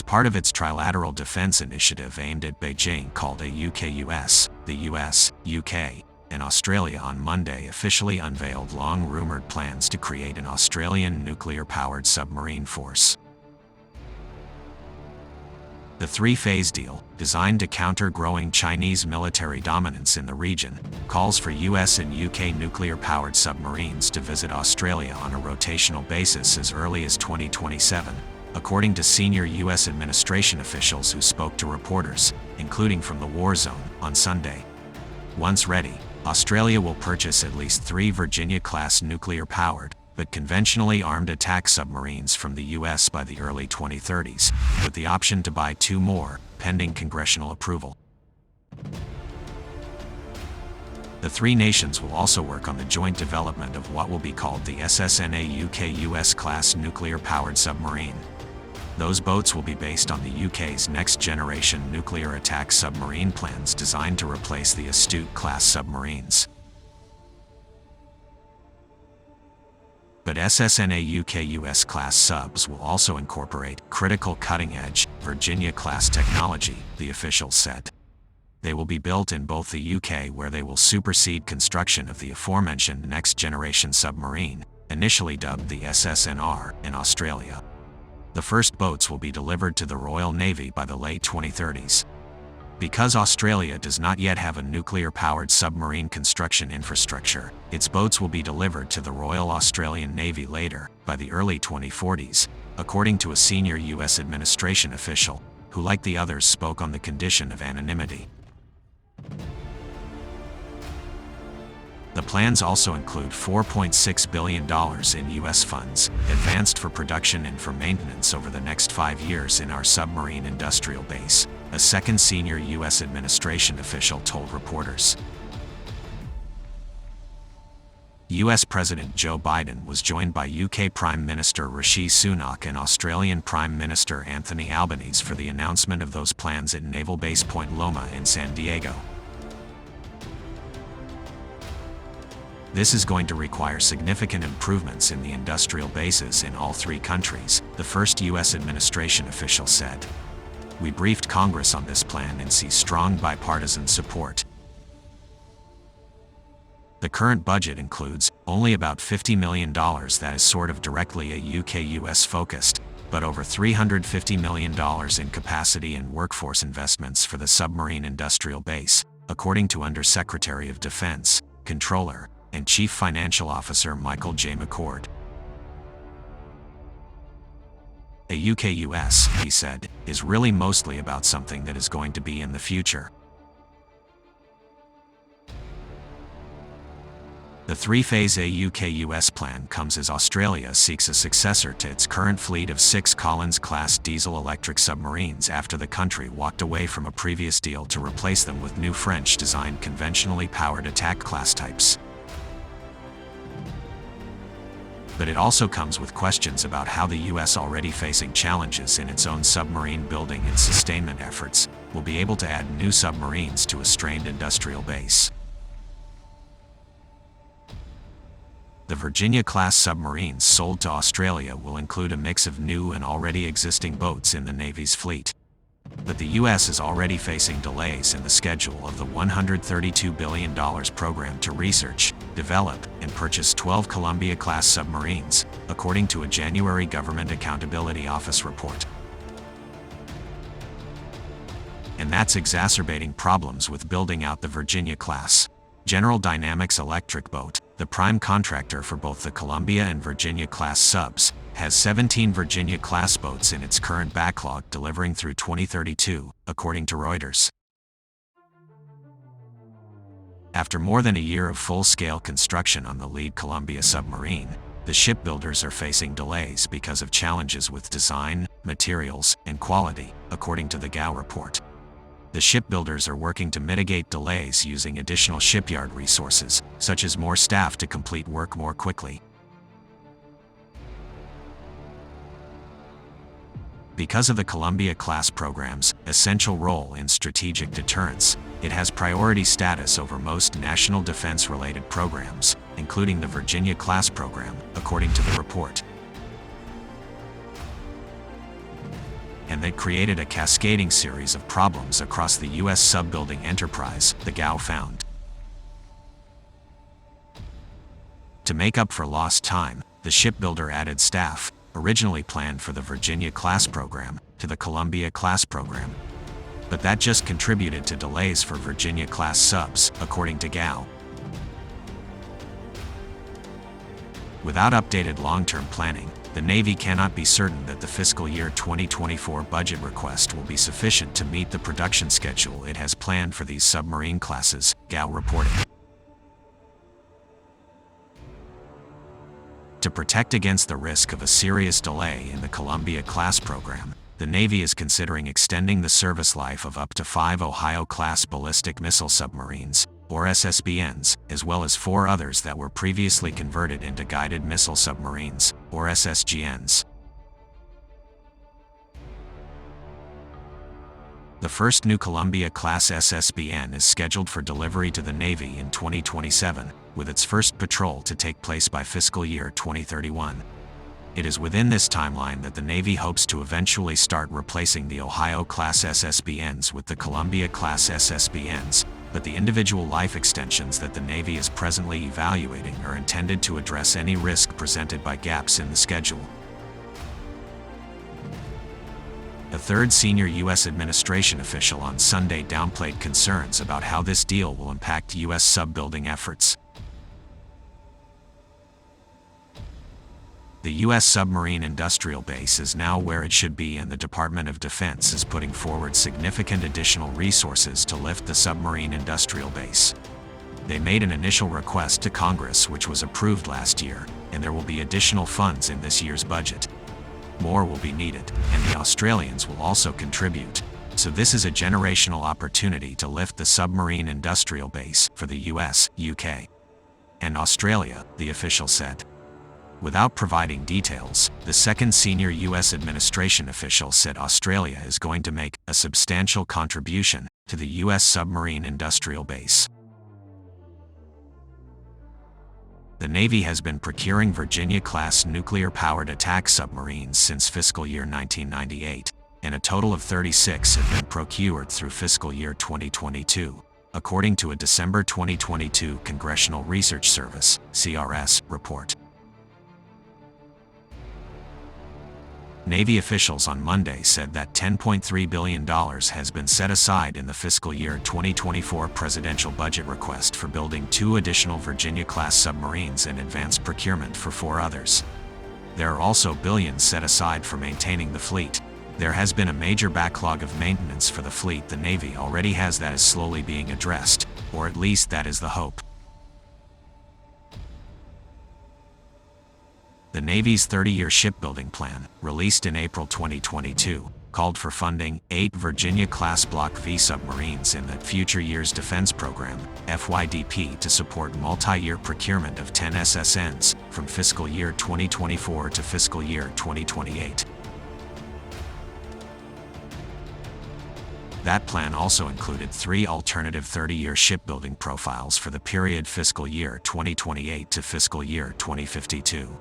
part of its trilateral defense initiative aimed at Beijing called AUKUS, the US, UK, and Australia on Monday officially unveiled long-rumored plans to create an Australian nuclear-powered submarine force. The three-phase deal, designed to counter growing Chinese military dominance in the region, calls for US and UK nuclear-powered submarines to visit Australia on a rotational basis as early as 2027, according to senior US administration officials who spoke to reporters, including from the war zone, on Sunday. Once ready, Australia will purchase at least 3 Virginia-class nuclear-powered, but conventionally armed attack submarines from the US by the early 2030s, with the option to buy 2 more, pending congressional approval. The 3 nations will also work on the joint development of what will be called the SSN-AUKUS-class nuclear-powered submarine. Those boats will be based on the UK's next-generation nuclear attack submarine plans designed to replace the Astute-class submarines. But SSN-AUKUS-class subs will also incorporate critical cutting-edge, Virginia-class technology, the officials said. They will be built in both the UK, where they will supersede construction of the aforementioned next-generation submarine, initially dubbed the SSNR, in Australia. The first boats will be delivered to the Royal Navy by the late 2030s. Because Australia does not yet have a nuclear-powered submarine construction infrastructure, its boats will be delivered to the Royal Australian Navy later, by the early 2040s, according to a senior US administration official, who like the others spoke on the condition of anonymity. The plans also include $4.6 billion in US funds, advanced for production and for maintenance over the next 5 years in our submarine industrial base, a second senior US administration official told reporters. US President Joe Biden was joined by UK Prime Minister Rishi Sunak and Australian Prime Minister Anthony Albanese for the announcement of those plans at Naval Base Point Loma in San Diego. This is going to require significant improvements in the industrial bases in all 3 countries, the first US administration official said. We briefed Congress on this plan and see strong bipartisan support. The current budget includes only about $50 million that is sort of directly a UK-US focused, but over $350 million in capacity and workforce investments for the submarine industrial base, according to Undersecretary of Defense, Controller, and Chief Financial Officer Michael J. McCord. A UK-US, he said, is really mostly about something that is going to be in the future. The 3-phase AUKUS plan comes as Australia seeks a successor to its current fleet of 6 Collins-class diesel-electric submarines after the country walked away from a previous deal to replace them with new French-designed conventionally powered attack class types. But it also comes with questions about how the US, already facing challenges in its own submarine building and sustainment efforts, will be able to add new submarines to a strained industrial base. The Virginia-class submarines sold to Australia will include a mix of new and already existing boats in the Navy's fleet. But the US is already facing delays in the schedule of the $132 billion program to research, develop, and purchase 12 Columbia-class submarines, according to a January Government Accountability Office report. And that's exacerbating problems with building out the Virginia-class. General Dynamics Electric Boat, the prime contractor for both the Columbia and Virginia-class subs, has 17 Virginia-class boats in its current backlog delivering through 2032, according to Reuters. After more than a year of full-scale construction on the lead Columbia submarine, the shipbuilders are facing delays because of challenges with design, materials, and quality, according to the GAO report. The shipbuilders are working to mitigate delays using additional shipyard resources, such as more staff to complete work more quickly. Because of the Columbia-class program's essential role in strategic deterrence, it has priority status over most national defense-related programs, including the Virginia-class program, according to the report. and that created a cascading series of problems across the U.S. sub-building enterprise, the GAO found. To make up for lost time, the shipbuilder added staff, originally planned for the Virginia-class program, to the Columbia-class program. But that just contributed to delays for Virginia-class subs, according to GAO. Without updated long-term planning, the Navy cannot be certain that the fiscal year 2024 budget request will be sufficient to meet the production schedule it has planned for these submarine classes, GAO reported. To protect against the risk of a serious delay in the Columbia-class program, the Navy is considering extending the service life of up to 5 Ohio-class ballistic missile submarines, or SSBNs, as well as 4 others that were previously converted into guided missile submarines, or SSGNs. The first new Columbia-class SSBN is scheduled for delivery to the Navy in 2027, with its first patrol to take place by fiscal year 2031. It is within this timeline that the Navy hopes to eventually start replacing the Ohio-class SSBNs with the Columbia-class SSBNs, but the individual life extensions that the Navy is presently evaluating are intended to address any risk presented by gaps in the schedule. A third senior U.S. administration official on Sunday downplayed concerns about how this deal will impact U.S. sub-building efforts. The U.S. submarine industrial base is now where it should be, and the Department of Defense is putting forward significant additional resources to lift the submarine industrial base. They made an initial request to Congress which was approved last year, and there will be additional funds in this year's budget. More will be needed, and the Australians will also contribute. So this is a generational opportunity to lift the submarine industrial base for the US, UK, and Australia, the official said. Without providing details, the second senior U.S. administration official said Australia is going to make a substantial contribution to the U.S. submarine industrial base. The Navy has been procuring Virginia-class nuclear-powered attack submarines since fiscal year 1998, and a total of 36 have been procured through fiscal year 2022, according to a December 2022 Congressional Research Service (CRS) report. Navy officials on Monday said that $10.3 billion has been set aside in the fiscal year 2024 presidential budget request for building 2 additional Virginia-class submarines and advanced procurement for 4 others. There are also billions set aside for maintaining the fleet. There has been a major backlog of maintenance for the fleet. The Navy already has that is slowly being addressed, or at least that is the hope. The Navy's 30-year shipbuilding plan, released in April 2022, called for funding 8 Virginia-class Block V submarines in the Future Years Defense Program, FYDP, to support multi-year procurement of 10 SSNs from fiscal year 2024 to fiscal year 2028. That plan also included 3 alternative 30-year shipbuilding profiles for the period fiscal year 2028 to fiscal year 2052.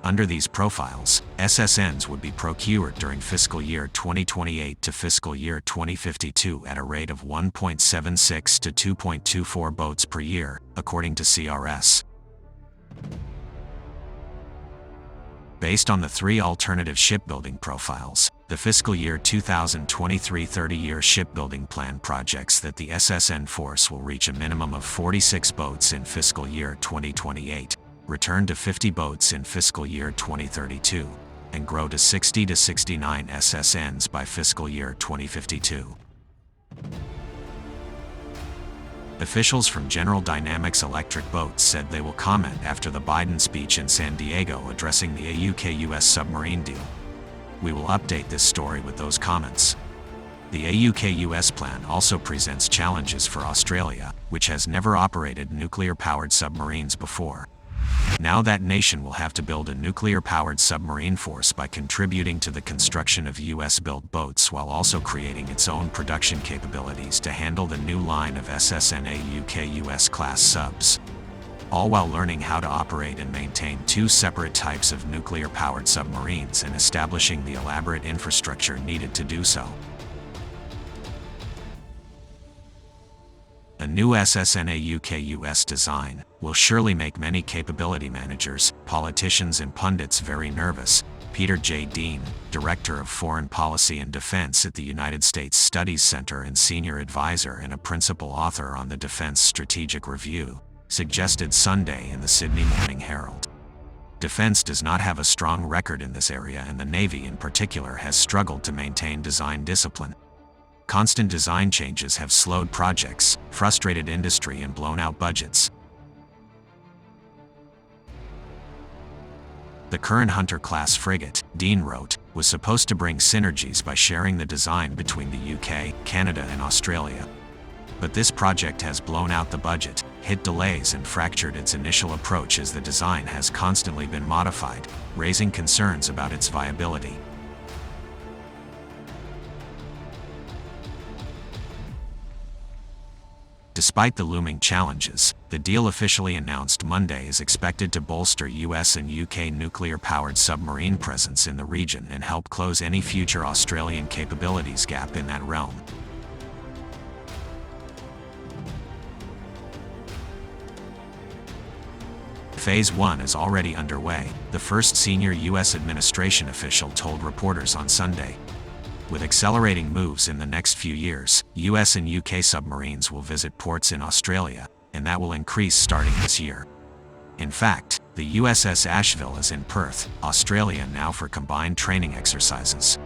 Under these profiles, SSNs would be procured during fiscal year 2028 to fiscal year 2052 at a rate of 1.76 to 2.24 boats per year, according to CRS. Based on the 3 alternative shipbuilding profiles, the fiscal year 2023 30-year shipbuilding plan projects that the SSN force will reach a minimum of 46 boats in fiscal year 2028, return to 50 boats in fiscal year 2032, and grow to 60 to 69 SSNs by fiscal year 2052. Officials from General Dynamics Electric Boats said they will comment after the Biden speech in San Diego addressing the AUKUS submarine deal. We will update this story with those comments. The AUKUS plan also presents challenges for Australia, which has never operated nuclear-powered submarines before. Now that nation will have to build a nuclear-powered submarine force by contributing to the construction of US-built boats while also creating its own production capabilities to handle the new line of SSN AUKUS class subs. all while learning how to operate and maintain two separate types of nuclear-powered submarines and establishing the elaborate infrastructure needed to do so. A new AUKUS design will surely make many capability managers, politicians and pundits very nervous. Peter J. Dean, Director of Foreign Policy and Defense at the United States Studies Center and Senior Advisor and a principal author on the Defense Strategic Review, suggested Sunday in the Sydney Morning Herald. Defense does not have a strong record in this area, and the Navy in particular has struggled to maintain design discipline. Constant design changes have slowed projects, frustrated industry and blown out budgets. The current Hunter-class frigate, Dean wrote, was supposed to bring synergies by sharing the design between the UK, Canada and Australia. But this project has blown out the budget, hit delays and fractured its initial approach as the design has constantly been modified, raising concerns about its viability. Despite the looming challenges, the deal officially announced Monday is expected to bolster US and UK nuclear-powered submarine presence in the region and help close any future Australian capabilities gap in that realm. Phase 1 is already underway, the first senior US administration official told reporters on Sunday. With accelerating moves in the next few years, US and UK submarines will visit ports in Australia, and that will increase starting this year. In fact, the USS Asheville is in Perth, Australia now for combined training exercises.